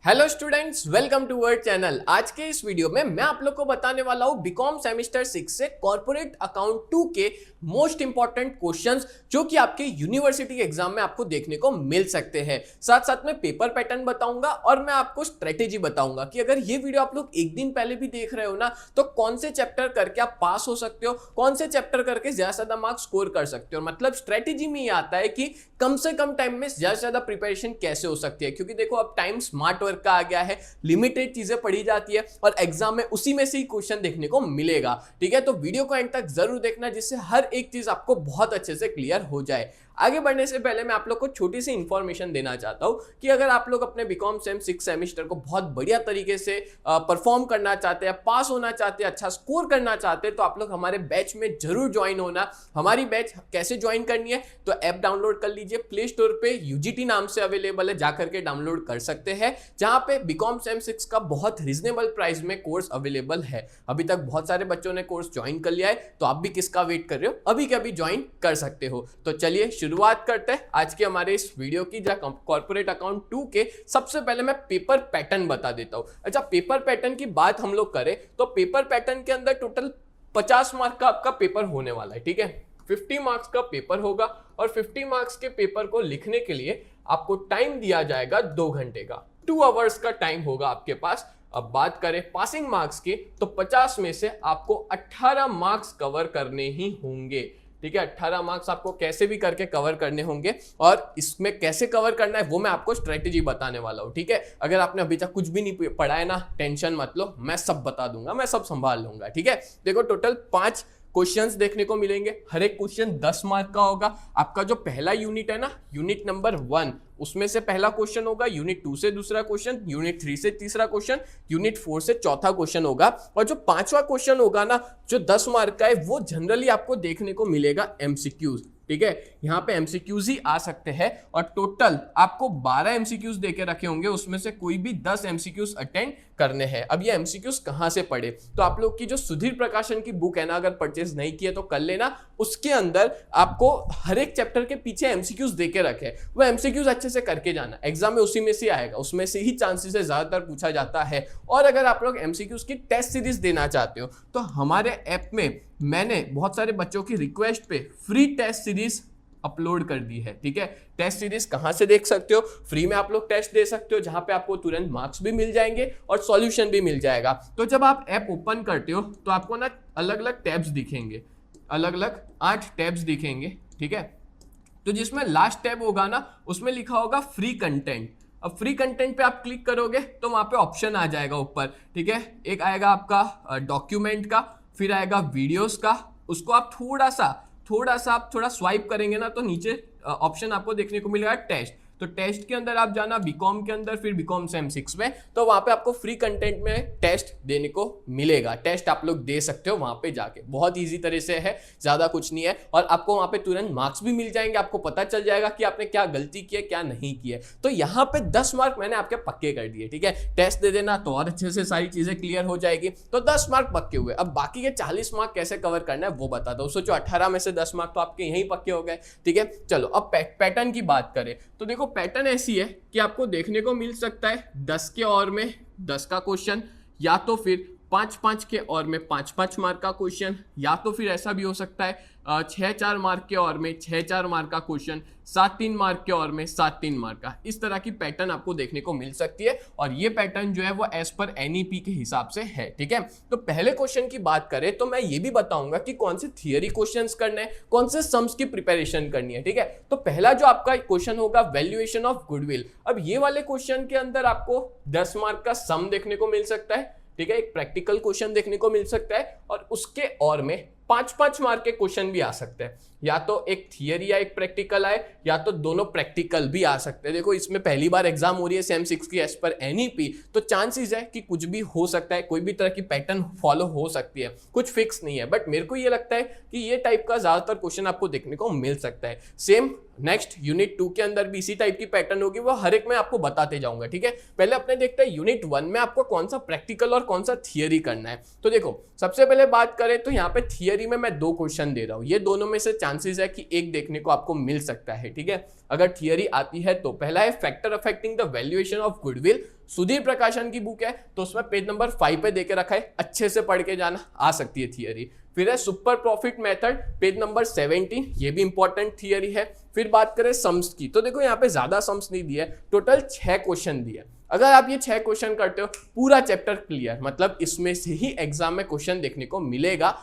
Hello students, welcome to our channel. आज के इस वीडियो में मैं आप लोग को बताने वाला हूं बीकॉम सेमेस्टर 6 से कॉर्पोरेट अकाउंट 2 के मोस्ट इंपॉर्टेंट क्वेश्चंस जो कि आपके यूनिवर्सिटी एग्जाम में आपको देखने को मिल सकते हैं। साथ साथ में पेपर पैटर्न बताऊंगा और मैं आपको स्ट्रेटेजी बताऊंगा कि अगर ये वीडियो आप लोग एक दिन पहले भी देख रहे हो ना, तो कौन से चैप्टर करके आप पास हो सकते हो, कौन से चैप्टर करके ज्यादा से ज्यादा मार्क्स स्कोर कर सकते हो। मतलब स्ट्रेटेजी में ये आता है कि कम से कम टाइम में ज्यादा से ज्यादा प्रिपरेशन कैसे हो सकती है, क्योंकि देखो अब टाइम स्मार्ट वर्क का आ गया है, लिमिटेड चीजें पढ़ी जाती है और एग्जाम में उसी में से ही क्वेश्चन देखने को मिलेगा। ठीक है, तो वीडियो को एंड तक जरूर देखना जिससे हर एक चीज आपको बहुत अच्छे से क्लियर हो जाए। आगे बढ़ने से पहले मैं आप लोग को छोटी सी इंफॉर्मेशन देना चाहता हूं कि अगर आप लोग अपने बीकॉम सेम 6 सेमेस्टर को बहुत बढ़िया तरीके से परफॉर्म करना चाहते हैं, पास होना चाहते हैं, अच्छा स्कोर करना चाहते हैं, तो आप लोग हमारे बैच में जरूर ज्वाइन होना। हमारी बैच कैसे ज्वाइन करनी है, तो ऐप डाउनलोड कर लीजिए, प्ले स्टोर पे यूजीटी नाम से अवेलेबल है, जाकर के डाउनलोड कर सकते हैं, जहां पे बीकॉम सेम 6 का बहुत रीजनेबल प्राइस में कोर्स अवेलेबल है। अभी तक बहुत सारे बच्चों ने कोर्स ज्वाइन कर लिया है, तो आप भी किसका वेट कर रहे हो, अभी के अभी ज्वाइन कर सकते हो। तो चलिए शुरुआत करते हैं आज के हमारे इस वीडियो की, जहां कॉर्पोरेट अकाउंट 2 के सबसे पहले मैं पेपर पैटर्न बता देता हूं। अच्छा, पेपर पैटर्न की बात हम लोग करें तो पेपर पैटर्न के अंदर टोटल 50 मार्क का आपका पेपर होने वाला है। ठीक है, 50 मार्क्स का पेपर होगा और 50 मार्क्स के पेपर को लिखने के लिए आपको टाइम दिया जाएगा 2 घंटे का, 2 आवर्स का टाइम होगा आपके पास। अब बात करें पासिंग मार्क्स की, तो 50 में से आपको 18 मार्क्स कवर करने ही होंगे। ठीक है, 18 मार्क्स आपको कैसे भी करके कवर करने होंगे और इसमें कैसे कवर करना है वो मैं आपको स्ट्रेटेजी बताने वाला हूं। ठीक है, अगर आपने अभी तक कुछ भी नहीं पढ़ा है ना, टेंशन मत लो, मैं सब बता दूंगा, मैं सब संभाल लूंगा। ठीक है, देखो टोटल 5 क्वेश्चंस देखने को मिलेंगे, हर एक क्वेश्चन 10 मार्क का होगा। आपका जो पहला यूनिट है ना, यूनिट नंबर 1, उसमें से पहला क्वेश्चन होगा, यूनिट 2 से दूसरा क्वेश्चन, यूनिट 3 से तीसरा क्वेश्चन, यूनिट 4 से चौथा क्वेश्चन होगा। और जो 5वां क्वेश्चन होगा ना, जो 10 मार्क का है, वो जनरली आपको देखने को मिलेगा एमसीक्यूज। ठीक है, यहाँ पे एमसीक्यूज ही आ सकते हैं और टोटल आपको 12 एमसीक्यूज देके रखे होंगे, उसमें से कोई भी 10 एमसीक्यूज अटेंड करने हैं। अब ये एमसीक्यूज कहां से पढ़े, तो आप लोग की जो सुधीर प्रकाशन की बुक है ना, अगर परचेज नहीं किए तो कर लेना, उसके अंदर आपको हर एक चैप्टर के पीछे एमसीक्यूज देके रखे, वो एमसीक्यूज अच्छे से करके जाना, एग्जाम में उसी में से आएगा, उसमें से ही चांसेस है, ज्यादातर पूछा जाता है। और अगर आप लोग एमसीक्यूज की टेस्ट सीरीज देना चाहते हो तो हमारे ऐप में मैंने बहुत सारे बच्चों की रिक्वेस्ट पे फ्री टेस्ट सीरीज अपलोड कर दी है। ठीक है, टेस्ट सीरीज कहां से देख सकते हो, फ्री में आप लोग टेस्ट दे सकते हो, जहां पे आपको तुरंत मार्क्स भी मिल जाएंगे और सॉल्यूशन भी मिल जाएगा। तो जब आप ऐप ओपन करते हो तो आपको ना अलग अलग टैब्स दिखेंगे, अलग अलग 8 टैब्स दिखेंगे। ठीक है, तो जिसमें लास्ट टैब होगा ना, उसमें लिखा होगा फ्री कंटेंट। अब फ्री कंटेंट पे आप क्लिक करोगे तो वहां पे ऑप्शन आ जाएगा ऊपर। ठीक है, एक आएगा आपका डॉक्यूमेंट का, फिर आएगा वीडियोस का, उसको आप थोड़ा सा आप स्वाइप करेंगे ना, तो नीचे ऑप्शन आपको देखने को मिलेगा टेस्ट। तो टेस्ट के अंदर आप जाना, बीकॉम के अंदर, फिर बीकॉम सेम 6 में, तो वहां पे आपको फ्री कंटेंट में टेस्ट देने को मिलेगा। टेस्ट आप लोग दे सकते हो वहां पे जाके, बहुत इजी तरह से है, ज्यादा कुछ नहीं है, और आपको वहां पे तुरंत मार्क्स भी मिल जाएंगे, आपको पता चल जाएगा कि आपने क्या गलती की है, क्या नहीं की है। तो यहाँ पे 10 मार्क मैंने आपके पक्के कर दिए। ठीक है, टेस्ट दे देना तो और अच्छे से सारी चीजें क्लियर हो जाएगी, तो 10 मार्क पक्के हुए। अब बाकी के 40 मार्क कैसे कवर करना है वो बता दो। सोचो 18 में से 10 मार्क तो आपके यहीं पक्के हो गए। ठीक है, चलो अब पैटर्न की बात करें तो देखो पैटर्न ऐसी है कि आपको देखने को मिल सकता है 10 के और में 10 का क्वेश्चन, या तो फिर 5-5 के और में 5-5 मार्क का क्वेश्चन, या तो फिर ऐसा भी हो सकता है 6-4 मार्क के और में 6-4 मार्क का क्वेश्चन, 7-3 मार्क के और में 7-3 मार्क का। इस तरह की पैटर्न आपको देखने को मिल सकती है और ये पैटर्न जो है वो एज पर एनईपी के हिसाब से है। ठीक है, तो पहले क्वेश्चन की बात करें तो मैं ये भी बताऊंगा कि कौन से थियरी क्वेश्चंस करने हैं, कौन से सम्स की प्रिपरेशन करनी है। ठीक है, तो पहला जो आपका क्वेश्चन होगा वैल्यूएशन ऑफ गुडविल। अब ये वाले क्वेश्चन के अंदर आपको 10 मार्क का सम देखने को मिल सकता है। ठीक है, एक प्रैक्टिकल क्वेश्चन देखने को मिल सकता है और उसके और में 5-5 मार्क के क्वेश्चन भी आ सकते हैं, या तो एक थियरी या एक प्रैक्टिकल आए, या तो दोनों प्रैक्टिकल भी आ सकते हैं। देखो इसमें पहली बार एग्जाम हो रही है सेम 6 की एज पर एनईपी, तो चांसेस है कि कुछ भी हो सकता है, कोई भी तरह की पैटर्न फॉलो हो सकती है, कुछ फिक्स नहीं है। बट मेरे को ये लगता है कि ये टाइप का ज्यादातर क्वेश्चन आपको देखने को मिल सकता है। सेम नेक्स्ट यूनिट 2 के अंदर भी इसी टाइप की पैटर्न होगी, वो हर एक में आपको बताते जाऊंगा। ठीक है, पहले अपने देखते हैं यूनिट 1 में आपको कौन सा प्रैक्टिकल और कौन सा थियरी करना है। तो देखो सबसे पहले बात करें तो यहाँ पे थियरी थियरी में मैं 2 क्वेश्चन दे रहा हूं, ये दोनों में से चांसेस है कि एक देखने को आपको मिल सकता है, ठीक है। अगर थियरी आती है तो पहला है factor affecting the valuation of goodwill, Sudhir प्रकाशन की बुक है तो उसमें पेज नंबर 5 पे देके रखा है, अच्छे से पढ़ के जाना, आ सकती है थियरी। फिर है super profit method, page number 17, ये भी इंपॉर्टेंट थियरी है। फिर बात करें सम्स की, तो देखो यहाँ पे ज्यादा सम्स नहीं दिया है, टोटल 6 क्वेश्चन दिए। अगर आप ये 6 क्वेश्चन करते हो पूरा चैप्टर क्लियर, मतलब इसमें से ही एग्जाम में क्वेश्चन देखने को मिलेगा,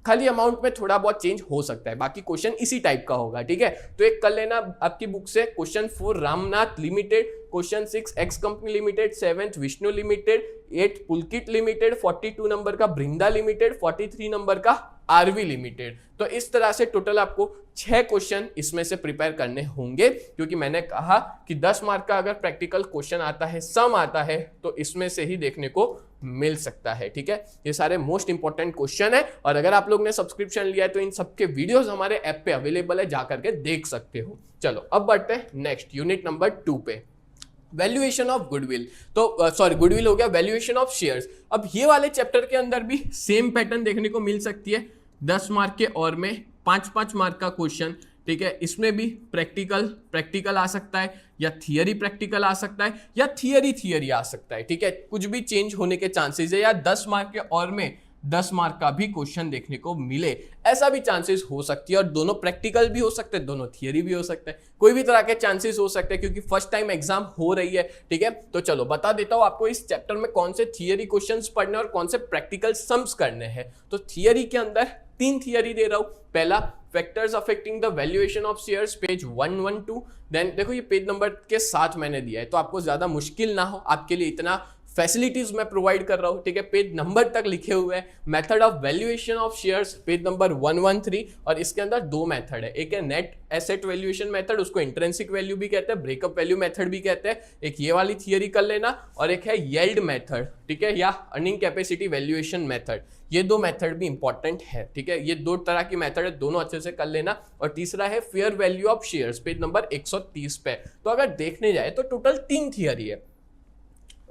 खाली अमाउंट में थोड़ा बहुत चेंज हो सकता है, बाकी क्वेश्चन इसी टाइप का होगा, ठीक है। तो एक कर लेना आपकी बुक से, question 4 Ramnath limited, question 6 x company limited, 7 Vishnu limited, 8 पुलकित लिमिटेड, 42 नंबर का बृंदा लिमिटेड, 43 नंबर का आरवी लिमिटेड। तो इस तरह से टोटल आपको 6 क्वेश्चन इसमें से प्रिपेयर करने होंगे, क्योंकि मैंने कहा कि 10 मार्क का अगर प्रैक्टिकल क्वेश्चन आता है, सम आता है, तो इसमें से ही देखने को मिल सकता है, ठीक है। ये सारे मोस्ट इंपॉर्टेंट क्वेश्चन है, और अगर आप लोग ने सब्सक्रिप्शन लिया है तो इन सबके वीडियोस हमारे ऐप पे अवेलेबल है, जाकर के देख सकते हो। चलो अब बढ़ते हैं नेक्स्ट यूनिट नंबर 2 पे, वैल्यूएशन ऑफ गुडविल। तो सॉरी, गुडविल हो गया, वैल्यूएशन ऑफ शेयर्स। अब ये वाले चैप्टर के अंदर भी सेम पैटर्न देखने को मिल सकती है, 10 मार्क के और में 5-5 मार्क का क्वेश्चन, ठीक है। इसमें भी प्रैक्टिकल आ सकता है, या थियरी प्रैक्टिकल आ सकता है, या थियरी आ सकता है, ठीक है। कुछ भी चेंज होने के चांसेस है, या 10 मार्क के और में 10 मार्क का भी क्वेश्चन देखने को मिले, ऐसा भी चांसेस हो सकती है। और दोनों प्रैक्टिकल भी हो सकते हैं, दोनों थियरी भी हो सकते हैं, कोई भी तरह के चांसेस हो सकते हैं, क्योंकि फर्स्ट टाइम एग्जाम हो रही है, ठीक है। तो चलो बता देता हूं आपको इस चैप्टर में कौन से थियरी क्वेश्चंस पढ़ने और कौन से प्रैक्टिकल सम्स करने हैं। तो थियरी के अंदर 3 थियरी दे रहा हूं। पहला, factors affecting the valuation of shares, page 112। Then देखो ये पेज नंबर के साथ मैंने दिया है, तो आपको ज्यादा मुश्किल ना हो, आपके लिए इतना फैसिलिटीज मैं प्रोवाइड कर रहा हूं, ठीक है। पेज नंबर तक लिखे हुए हैं। Method of valuation of shares, page number 113, और इसके अंदर 2 मेथड है, एक है नेट एसेट वैल्यूएशन मेथड, उसको इंट्रिंसिक वैल्यू भी कहते हैं, ब्रेकअप वैल्यू मेथड भी कहते हैं, एक ये वाली थियरी कर लेना, और एक है येल्ड मेथड, ठीक है, या अर्निंग कैपेसिटी वैल्यूएशन मेथड। ये 2 मेथड भी इंपॉर्टेंट है, ठीक है। ये 2 तरह की मेथड है, दोनों अच्छे से कर लेना। और तीसरा है fair value of shares, page number 130 पे। तो अगर देखने जाए तो टोटल 3 थियरी है,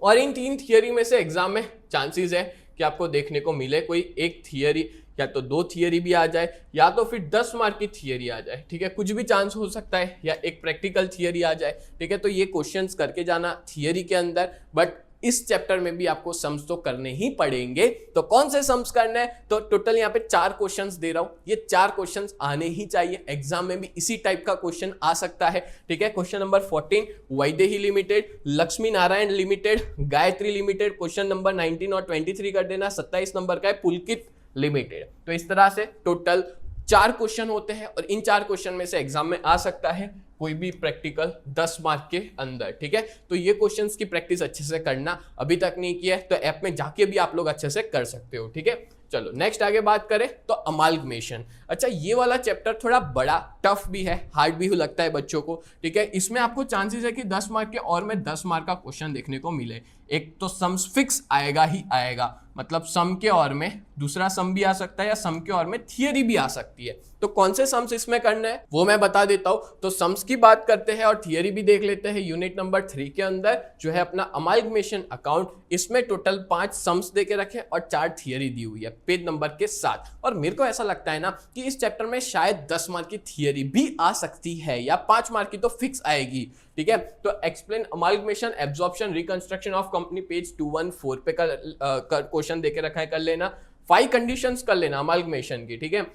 और इन 3 थियरी में से एग्जाम में चांसेस है कि आपको देखने को मिले कोई एक थियरी, या तो 2 थियरी भी आ जाए, या तो फिर 10 मार्क की थियरी आ जाए, ठीक है। कुछ भी चांस हो सकता है, या एक प्रैक्टिकल थियरी आ जाए, ठीक है। तो ये क्वेश्चंस करके जाना थियरी के अंदर, बट इस चैप्टर में भी आपको सम्स तो करने ही पड़ेंगे। तो कौन से सम्स करने हैं, तो टोटल यहाँ पे 4 क्वेश्चंस दे रहा हूं, ये 4 क्वेश्चंस आने ही चाहिए, एग्जाम में भी इसी टाइप का क्वेश्चन आ सकता है, ठीक है। Question number 14 Vaidehi limited, Lakshmi Narayan limited, Gayatri limited. Question number 19 और 23 कर देना, 27 नंबर का है पुलकित लिमिटेड। तो इस तरह से टोटल 4 क्वेश्चन होते हैं, और इन 4 क्वेश्चन में से एग्जाम में आ सकता है कोई भी प्रैक्टिकल 10 मार्क के अंदर, ठीक है। तो ये क्वेश्चंस की प्रैक्टिस अच्छे से करना, अभी तक नहीं किया है तो ऐप में जाके भी आप लोग अच्छे से कर सकते हो, ठीक है। चलो नेक्स्ट आगे बात करें तो अमाल्गमेशन। अच्छा, ये वाला चैप्टर थोड़ा बड़ा टफ भी है, हार्ड भी लगता है बच्चों को, ठीक है। इसमें आपको चांसेस है कि 10 मार्क के और में 10 मार्क का क्वेश्चन देखने को मिले। एक तो सम्स फिक्स आएगा ही आएगा, मतलब सम के और में दूसरा सम भी आ सकता है, या सम के और में थियरी भी आ सकती है। तो कौन से सम्स इसमें करना है वो मैं बता देता हूं। तो सम्स की बात करते हैं और थियरी भी देख लेते हैं। यूनिट नंबर 3 के अंदर जो है अपना अमाल्गमेशन अकाउंट, इसमें टोटल 5 सम्स दे के रखे और 4 थियरी दी हुई है पेज नंबर के साथ। और मेरे को ऐसा लगता है ना कि इस चैप्टर में शायद 10 मार्क की थियरी भी आ सकती है, या 5 मार्क की तो फिक्स आएगी, ठीक है। तो explain amalgamation absorption reconstruction of company, page 214 पे क्वेश्चन देके रखा है, कर लेना। 5 कंडीशंस कर लेना अमाल्गमेशन की, ठीक है।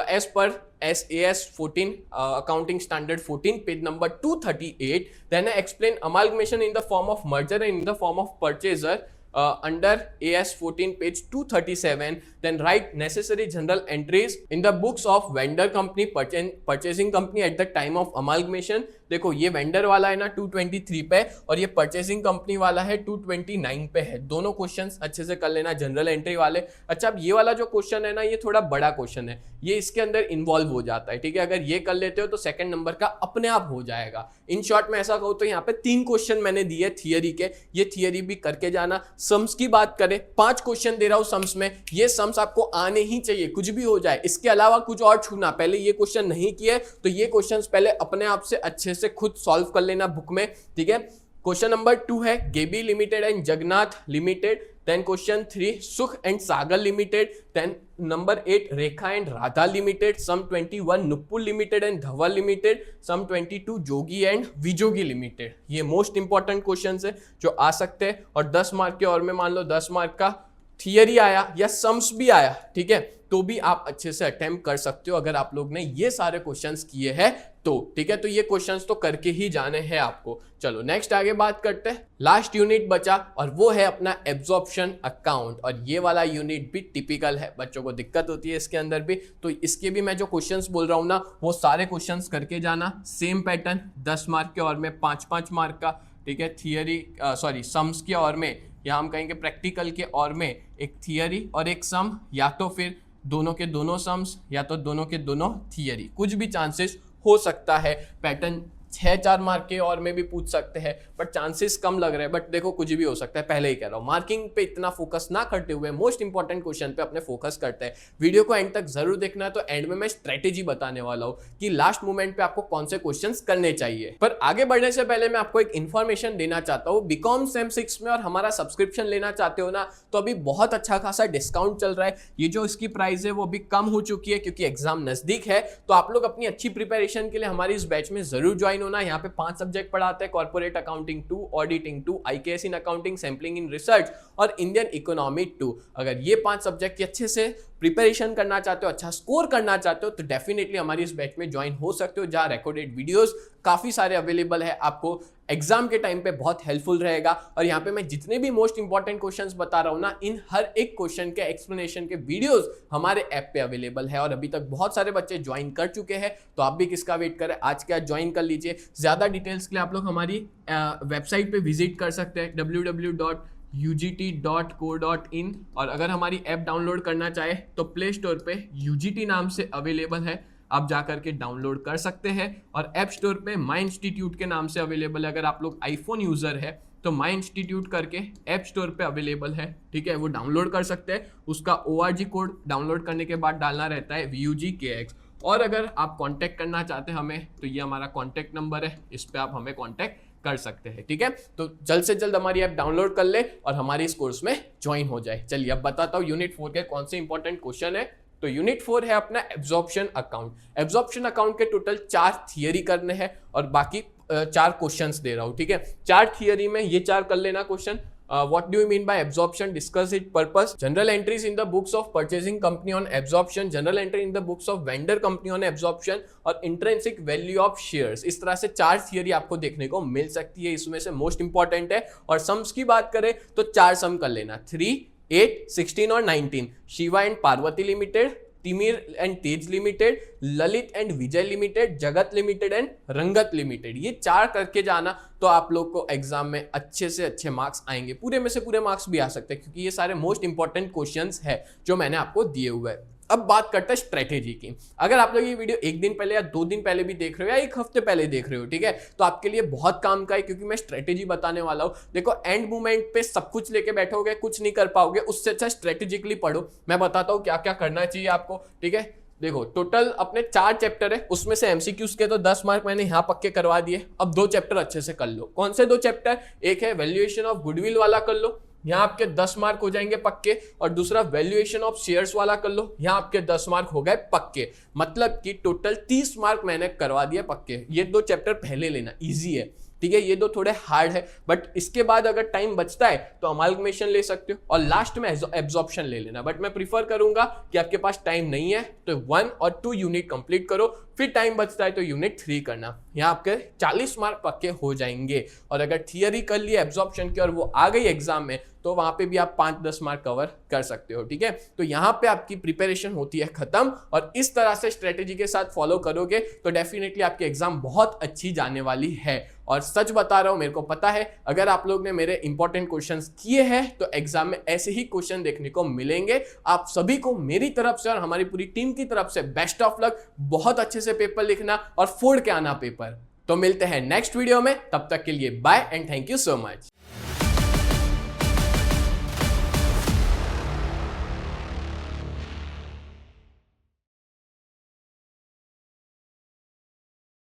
एज पर SAS 14 accounting standard 14 page number 238, then explain amalgamation in the form of merger and in the form of purchaser under AS 14 page 237, then write necessary general entries in the books of vendor company, purchasing company at the time of amalgamation। देखो ये vendor वाला है ना 223 पे, और ये purchasing company वाला है 229 पे है। दोनों क्वेश्चंस अच्छे से कर लेना जनरल एंट्री वाले। अच्छा, अब ये वाला जो क्वेश्चन है ना, ये थोड़ा बड़ा क्वेश्चन है, ये इसके अंदर इन्वॉल्व हो जाता है, ठीक है। अगर ये कर लेते हो तो सेकंड नंबर का अपने आप हो जाएगा। इन शॉर्ट में ऐसा कहूँ तो यहाँ पे 3 क्वेश्चन मैंने दिए थियरी के, ये थियरी भी करके जाना। सम्स की बात करें, 5 क्वेश्चन दे रहा हूं सम्स में, ये सम्स आपको आने ही चाहिए, कुछ भी हो जाए, इसके अलावा कुछ और छूना। पहले ये क्वेश्चन नहीं किए तो ये क्वेश्चंस पहले अपने आप से अच्छे से खुद सॉल्व कर लेना बुक में, ठीक है। क्वेश्चन नंबर 2 है Gabi limited and Jagannath limited, then question 3 Sukh and Sagar limited, then number 8 Rekha and Radha limited, sum 21 Nupur limited and Dhaval limited, sum 22 Jogi and Vijogi limited. ये मोस्ट इंपॉर्टेंट क्वेश्चन है जो आ सकते हैं और 10 मार्क के, और में मान लो 10 मार्क का थियरी आया या सम्स भी आया, ठीक है, तो भी आप अच्छे से अटेम्प्ट कर सकते हो अगर आप लोग ने ये सारे क्वेश्चंस किए हैं तो, ठीक है। तो ये क्वेश्चंस तो करके ही जाने हैं आपको। चलो नेक्स्ट आगे बात करते हैं। लास्ट यूनिट बचा और वो है अपना एब्जॉर्प्शन अकाउंट, और ये वाला यूनिट भी टिपिकल है, बच्चों को दिक्कत होती है इसके अंदर भी, तो इसके भी मैं जो क्वेश्चंस बोल रहा हूँ ना वो सारे क्वेश्चंस करके जाना। सेम पैटर्न 10 मार्क के और में 5-5 मार्क का, ठीक है, थियरी सम्स के और में, या हम कहेंगे प्रैक्टिकल के और में एक थियरी और एक सम, या तो फिर दोनों के दोनों सम्स या तो दोनों के दोनों थियरी, कुछ भी चांसेस हो सकता है। पैटर्न 6-4 मार्क के और में भी पूछ सकते हैं, बट चांसेस कम लग रहे हैं, बट देखो कुछ भी हो सकता है, पहले ही कह रहा हूँ। मार्किंग पे इतना फोकस ना करते हुए मोस्ट इंपॉर्टेंट क्वेश्चन पे अपने फोकस करते हैं। वीडियो को एंड तक जरूर देखना है, तो एंड में मैं स्ट्रेटेजी बताने वाला हूँ कि लास्ट मोमेंट पे आपको कौन से क्वेश्चन करने चाहिए। पर आगे बढ़ने से पहले मैं आपको एक इन्फॉर्मेशन देना चाहता हूँ। बीकॉम सेम 6 में और हमारा सब्सक्रिप्शन लेना चाहते हो ना, तो अभी बहुत अच्छा खासा डिस्काउंट चल रहा है। ये जो इसकी प्राइस है वो भी कम हो चुकी है क्योंकि एग्जाम नजदीक है। तो आप लोग अपनी अच्छी प्रिपरेशन के लिए हमारी इस बैच में जरूर ज्वाइन होना। यहाँ पे 5 सब्जेक्ट पढ़ाते हैं, corporate accounting 2, auditing 2, IKS in accounting, sampling in research और इंडियन इकोनॉमी 2। अगर ये 5 सब्जेक्ट की अच्छे से प्रिपरेशन करना चाहते हो, अच्छा स्कोर करना चाहते हो, तो डेफिनेटली हमारी इस बैच में ज्वाइन हो सकते हो, जहां रिकॉर्डेड वीडियोस काफी सारे अवेलेबल है। आपको एग्जाम के टाइम पे बहुत हेल्पफुल रहेगा। और यहाँ पे मैं जितने भी मोस्ट इंपॉर्टेंट क्वेश्चंस बता रहा हूँ ना, इन हर एक क्वेश्चन के एक्सप्लेनेशन के वीडियोस हमारे ऐप पे अवेलेबल है, और अभी तक बहुत सारे बच्चे ज्वाइन कर चुके हैं। तो आप भी किसका वेट करें, आज के आज ज्वाइन कर लीजिए। ज्यादा डिटेल्स के लिए आप लोग हमारी वेबसाइट पे विजिट कर सकते हैं www.ugt.co.in, और अगर हमारी ऐप डाउनलोड करना चाहे तो प्ले स्टोर पे UGT नाम से अवेलेबल है, आप जाकर के डाउनलोड कर सकते हैं। और ऐप स्टोर पे माई इंस्टीट्यूट के नाम से अवेलेबल है। अगर आप लोग आईफोन यूजर है तो माई इंस्टीट्यूट करके ऐप स्टोर पे अवेलेबल है, ठीक है, वो डाउनलोड कर सकते हैं। उसका ORG कोड डाउनलोड करने के बाद डालना रहता है VUGKX। और अगर आप कांटेक्ट करना चाहते हैं हमें, तो ये हमारा कांटेक्ट नंबर है, इस पे आप हमें कांटेक्ट कर सकते हैं, ठीक है। तो जल्द से जल्द हमारी ऐप डाउनलोड कर ले और हमारी इस कोर्स में ज्वाइन हो जाए। चलिए अब बताता हूँ यूनिट 4 के कौन से इंपॉर्टेंट क्वेश्चन है। तो यूनिट 4 है अपना एब्जॉर्प्शन अकाउंट। एब्जॉर्प्शन अकाउंट के टोटल 4 थियरी करने हैं और बाकी 4 क्वेश्चंस दे रहा हूं, ठीक है। 4 थियरी में ये 4 कर लेना question. What do you mean by absorption? Discuss its purpose. General entries in the books of purchasing company on absorption. General entry in the books of vendor company on absorption. और intrinsic value of shares. इस तरह से 4 theory आपको देखने को मिल सकती है, इसमें से मोस्ट इंपॉर्टेंट है। और सम्स की बात करें तो 4 सम कर लेना, 3, 8, 16 और 19। Shiva and Parvati limited, Timir and Tej limited, Lalit and Vijay limited, Jagat limited and Rangat limited. ये 4 करके जाना, तो आप लोग को एग्जाम में अच्छे से अच्छे मार्क्स आएंगे। पूरे में से पूरे मार्क्स भी आ सकते हैं क्योंकि ये सारे मोस्ट इंपॉर्टेंट क्वेश्चंस है जो मैंने आपको दिए हुए हैं। अब बात करते हैं स्ट्रेटेजी की। अगर आप लोग ये वीडियो 1 दिन पहले या 2 दिन पहले भी देख रहे हो या 1 हफ्ते पहले देख रहे हो, ठीक है, तो आपके लिए बहुत काम का है क्योंकि मैं स्ट्रेटेजी बताने वाला हूं। देखो एंड मोमेंट पे सब कुछ लेके बैठोगे, कुछ नहीं कर पाओगे, उससे अच्छा स्ट्रेटेजिकली पढ़ो। मैं बताता हूं क्या क्या करना चाहिए आपको, ठीक है। देखो टोटल अपने 4 चैप्टर है, उसमें से MCQs के तो 10 मार्क मैंने यहाँ पक्के करवा दिए। अब 2 चैप्टर अच्छे से कर लो। कौन से 2 चैप्टर? एक है वैल्यूएशन ऑफ गुडविल वाला कर लो, यहाँ आपके 10 मार्क हो जाएंगे पक्के। और दूसरा वैल्यूएशन ऑफ शेयर्स वाला कर लो, यहाँ आपके 10 मार्क हो गए पक्के। मतलब कि टोटल 30 मार्क मैंने करवा दिए पक्के। ये 2 चैप्टर पहले लेना, इजी है, ठीक है। ये 2 थोड़े हार्ड है, बट इसके बाद अगर टाइम बचता है तो अमालगमेशन ले सकते हो और लास्ट में एब्जॉर्प्शन ले लेना। बट मैं प्रीफर करूंगा कि आपके पास टाइम नहीं है तो 1 और 2 यूनिट कंप्लीट करो, फिर टाइम बचता है तो यूनिट 3 करना। यहाँ आपके 40 मार्क पक्के हो जाएंगे। और अगर थियरी कर ली एब्जॉर्प्शन की और वो आ गई एग्जाम में, तो वहां पे भी आप 5-10 मार्क कवर कर सकते हो, ठीक है। तो यहाँ पे आपकी प्रिपरेशन होती है खत्म। और इस तरह से स्ट्रेटेजी के साथ फॉलो करोगे तो डेफिनेटली आपकी एग्जाम बहुत अच्छी जाने वाली है। और सच बता रहा हूं, मेरे को पता है अगर आप लोग ने मेरे इंपॉर्टेंट क्वेश्चंस किए हैं तो एग्जाम में ऐसे ही क्वेश्चन देखने को मिलेंगे। आप सभी को मेरी तरफ से और हमारी पूरी टीम की तरफ से बेस्ट ऑफ लक। बहुत अच्छे से पेपर लिखना और फोड़ के आना पेपर। तो मिलते हैं नेक्स्ट वीडियो में, तब तक के लिए bye and thank you so much.